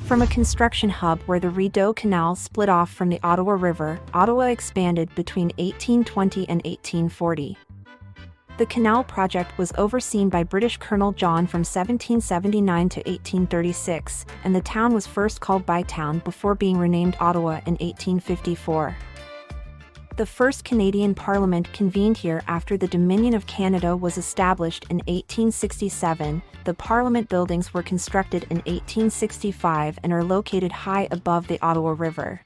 From a construction hub where the Rideau Canal split off from the Ottawa River, Ottawa expanded between 1820 and 1840. The canal project was overseen by British Colonel John from 1779 to 1836, and the town was first called Bytown before being renamed Ottawa in 1854. The first Canadian Parliament convened here after the Dominion of Canada was established in 1867. The Parliament buildings were constructed in 1865 and are located high above the Ottawa River.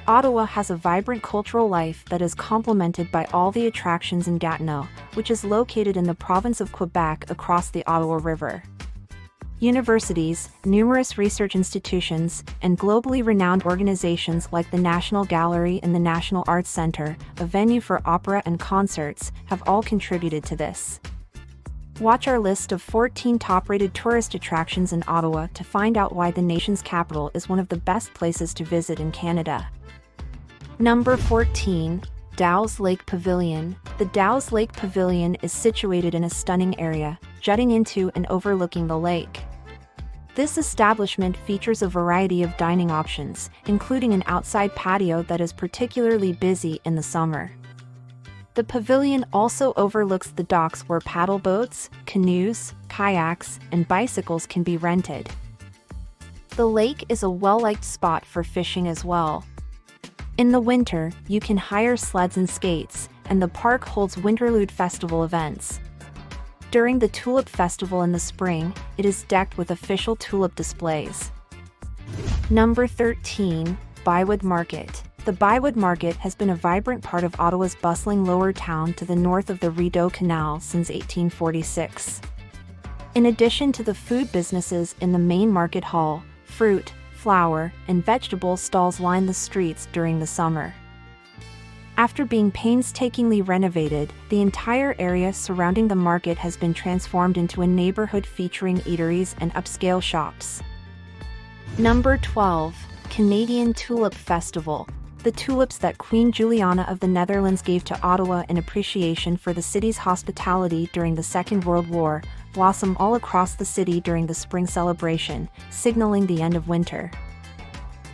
Ottawa has a vibrant cultural life that is complemented by all the attractions in Gatineau, which is located in the province of Quebec across the Ottawa River. Universities, numerous research institutions, and globally renowned organizations like the National Gallery and the National Arts Centre, a venue for opera and concerts, have all contributed to this. Watch our list of 14 top-rated tourist attractions in Ottawa to find out why the nation's capital is one of the best places to visit in Canada. Number 14. Dows Lake Pavilion. The Dows Lake Pavilion is situated in a stunning area, jutting into and overlooking the lake. This establishment features a variety of dining options, including an outside patio that is particularly busy in the summer. The pavilion also overlooks the docks where paddle boats, canoes, kayaks, and bicycles can be rented. The lake is a well-liked spot for fishing as well. In the winter, you can hire sleds and skates, and the park holds Winterlude Festival events. During the Tulip Festival in the spring, it is decked with official tulip displays. Number 13. Byward Market. The Byward Market has been a vibrant part of Ottawa's bustling lower town to the north of the Rideau Canal since 1846. In addition to the food businesses in the main market hall, fruit, flower, and vegetable stalls line the streets during the summer. After being painstakingly renovated, the entire area surrounding the market has been transformed into a neighborhood featuring eateries and upscale shops. Number 12. Canadian Tulip Festival. The tulips that Queen Juliana of the Netherlands gave to Ottawa in appreciation for the city's hospitality during the Second World War blossom all across the city during the spring celebration, signaling the end of winter.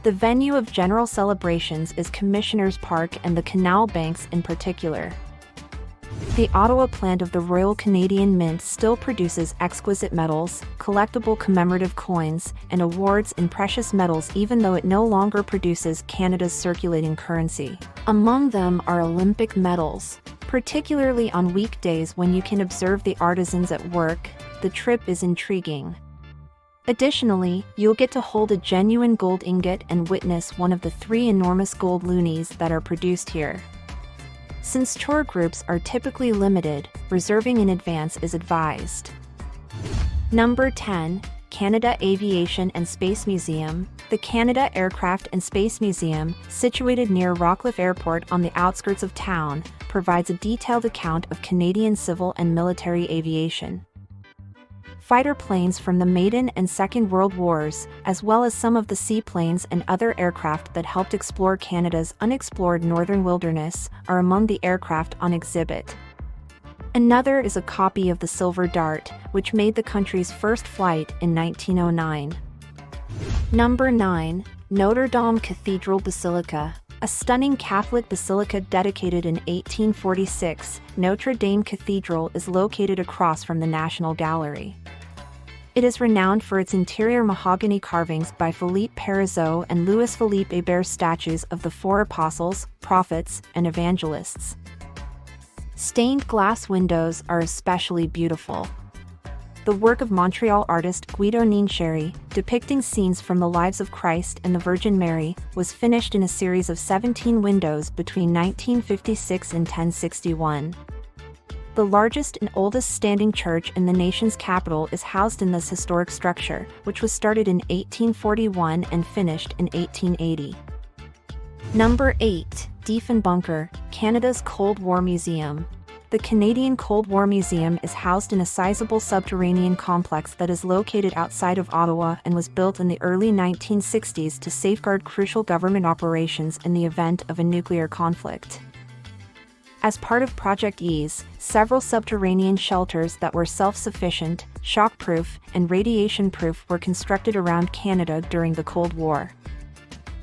The venue of general celebrations is Commissioners Park and the canal banks in particular. The Ottawa plant of the Royal Canadian Mint still produces exquisite medals, collectible commemorative coins, and awards in precious metals even though it no longer produces Canada's circulating currency. Among them are Olympic medals. Particularly on weekdays when you can observe the artisans at work, the trip is intriguing. Additionally, you'll get to hold a genuine gold ingot and witness one of the 3 enormous gold loonies that are produced here. Since tour groups are typically limited, reserving in advance is advised. Number 10. Canada Aviation and Space Museum. The Canada Aircraft and Space Museum, situated near Rockcliffe Airport on the outskirts of town, provides a detailed account of Canadian civil and military aviation. Fighter planes from the Maiden and Second World Wars, as well as some of the seaplanes and other aircraft that helped explore Canada's unexplored northern wilderness, are among the aircraft on exhibit. Another is a copy of the Silver Dart, which made the country's first flight in 1909. Number 9. Notre Dame Cathedral Basilica. A stunning Catholic basilica dedicated in 1846, Notre Dame Cathedral is located across from the National Gallery. It is renowned for its interior mahogany carvings by Philippe Parisot and Louis-Philippe Hébert statues of the 4 apostles, prophets, and evangelists. Stained glass windows are especially beautiful. The work of Montreal artist Guido Nincheri, depicting scenes from the lives of Christ and the Virgin Mary, was finished in a series of 17 windows between 1956 and 1061. The largest and oldest standing church in the nation's capital is housed in this historic structure, which was started in 1841 and finished in 1880. Number 8. Dieffenbunker, Canada's Cold War Museum. The Canadian Cold War Museum is housed in a sizable subterranean complex that is located outside of Ottawa and was built in the early 1960s to safeguard crucial government operations in the event of a nuclear conflict. As part of Project Ease, several subterranean shelters that were self-sufficient, shock-proof, and radiation-proof were constructed around Canada during the Cold War.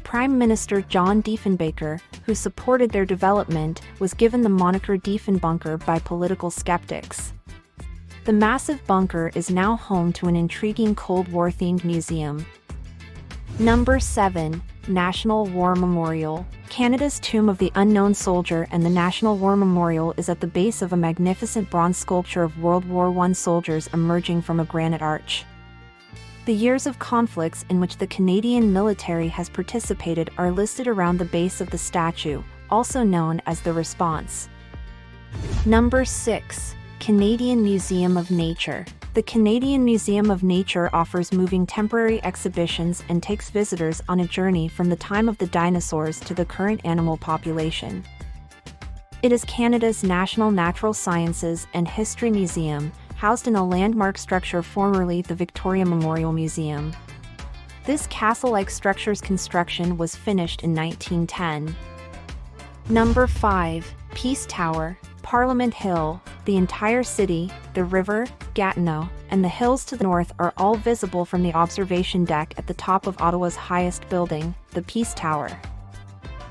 Prime Minister John Dieffenbunker, who supported their development, was given the moniker Dieffenbunker by political skeptics. The massive bunker is now home to an intriguing Cold War-themed museum. Number 7. National War Memorial. Canada's Tomb of the Unknown Soldier and the National War Memorial is at the base of a magnificent bronze sculpture of World War I soldiers emerging from a granite arch. The years of conflicts in which the Canadian military has participated are listed around the base of the statue, also known as the Response. Number 6. Canadian Museum of Nature. The Canadian Museum of Nature offers moving temporary exhibitions and takes visitors on a journey from the time of the dinosaurs to the current animal population. It is Canada's national natural sciences and history museum, housed in a landmark structure formerly the Victoria Memorial Museum. This castle-like structure's construction was finished in 1910. Number 5. Peace Tower. Parliament Hill. The entire city, the river, Gatineau, and the hills to the north are all visible from the observation deck at the top of Ottawa's highest building, the Peace Tower.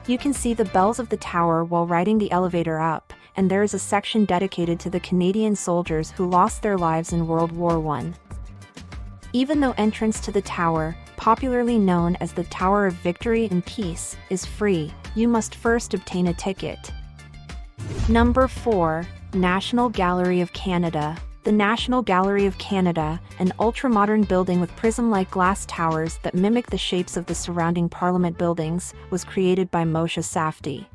You can see the bells of the tower while riding the elevator up, and there is a section dedicated to the Canadian soldiers who lost their lives in World War I. Even though entrance to the tower, popularly known as the Tower of Victory and Peace, is free, you must first obtain a ticket. Number 4. National Gallery of Canada. The National Gallery of Canada, an ultra-modern building with prism-like glass towers that mimic the shapes of the surrounding Parliament buildings, was created by Moshe Safdie.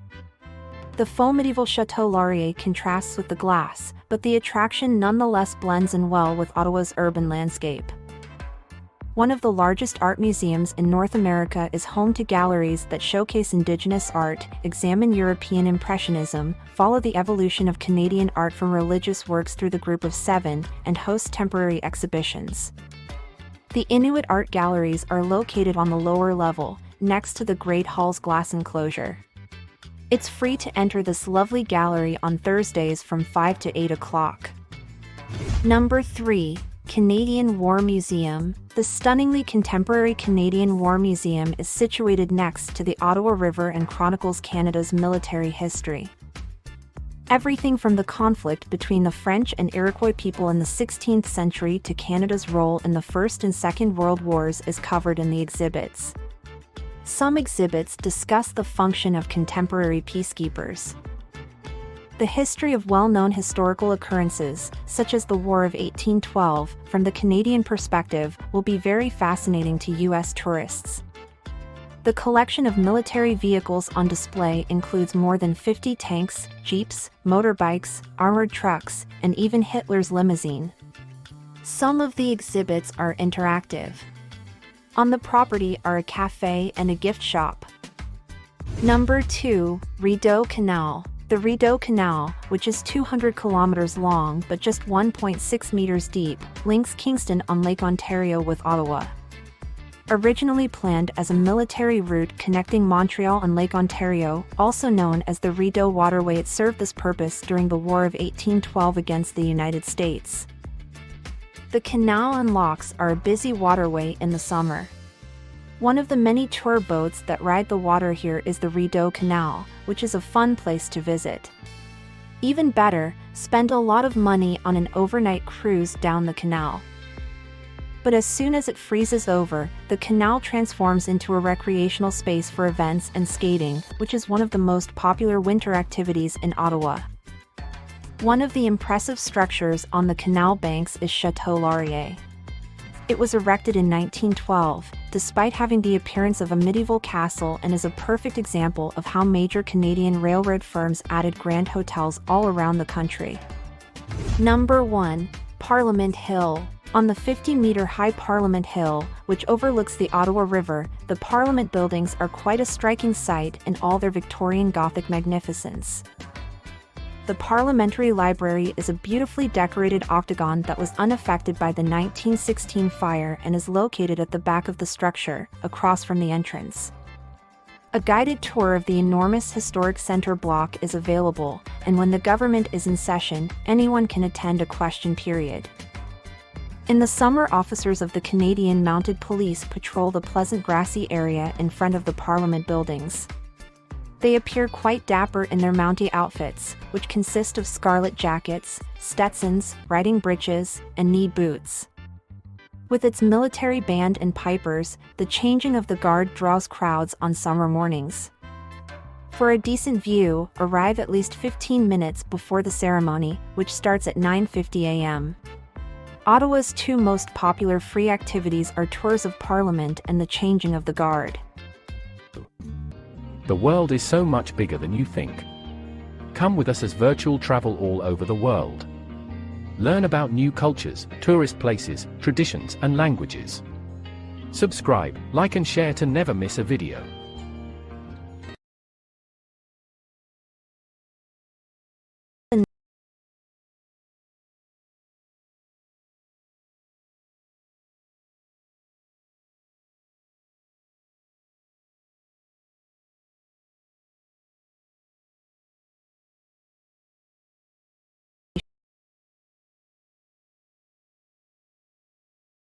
The faux medieval Chateau Laurier contrasts with the glass, but the attraction nonetheless blends in well with Ottawa's urban landscape. One of the largest art museums in North America is home to galleries that showcase Indigenous art, examine European Impressionism, follow the evolution of Canadian art from religious works through the Group of Seven, and host temporary exhibitions. The Inuit art galleries are located on the lower level, next to the Great Hall's glass enclosure. It's free to enter this lovely gallery on Thursdays from 5 to 8 o'clock. Number 3. Canadian War Museum. The stunningly contemporary Canadian War Museum is situated next to the Ottawa River and chronicles Canada's military history. Everything from the conflict between the French and Iroquois people in the 16th century to Canada's role in the First and Second World Wars is covered in the exhibits. Some exhibits discuss the function of contemporary peacekeepers. The history of well-known historical occurrences, such as the War of 1812, from the Canadian perspective, will be very fascinating to U.S. tourists. The collection of military vehicles on display includes more than 50 tanks, jeeps, motorbikes, armored trucks, and even Hitler's limousine. Some of the exhibits are interactive. On the property are a cafe and a gift shop. Number 2. Rideau Canal. The Rideau Canal, which is 200 kilometers long but just 1.6 meters deep, links Kingston on Lake Ontario with Ottawa. Originally planned as a military route connecting Montreal and Lake Ontario, also known as the Rideau Waterway, it served this purpose during the War of 1812 against the United States. The canal and locks are a busy waterway in the summer. One of the many tour boats that ride the water here is the Rideau Canal, which is a fun place to visit. Even better, spend a lot of money on an overnight cruise down the canal. But as soon as it freezes over, the canal transforms into a recreational space for events and skating, which is one of the most popular winter activities in Ottawa. One of the impressive structures on the canal banks is Chateau Laurier. It was erected in 1912, despite having the appearance of a medieval castle, and is a perfect example of how major Canadian railroad firms added grand hotels all around the country. Number 1. Parliament Hill. On the 50-meter-high Parliament Hill, which overlooks the Ottawa River, the Parliament buildings are quite a striking sight in all their Victorian Gothic magnificence. The Parliamentary Library is a beautifully decorated octagon that was unaffected by the 1916 fire and is located at the back of the structure, across from the entrance. A guided tour of the enormous historic center block is available, and when the government is in session, anyone can attend a question period. In the summer, officers of the Canadian Mounted Police patrol the pleasant grassy area in front of the Parliament buildings. They appear quite dapper in their Mountie outfits, which consist of scarlet jackets, Stetsons, riding breeches, and knee boots. With its military band and pipers, the changing of the guard draws crowds on summer mornings. For a decent view, arrive at least 15 minutes before the ceremony, which starts at 9:50 a.m. Ottawa's two most popular free activities are tours of Parliament and the changing of the guard. The world is so much bigger than you think. Come with us as virtual travel all over the world. Learn about new cultures, tourist places, traditions, and languages. Subscribe, like and share to never miss a video.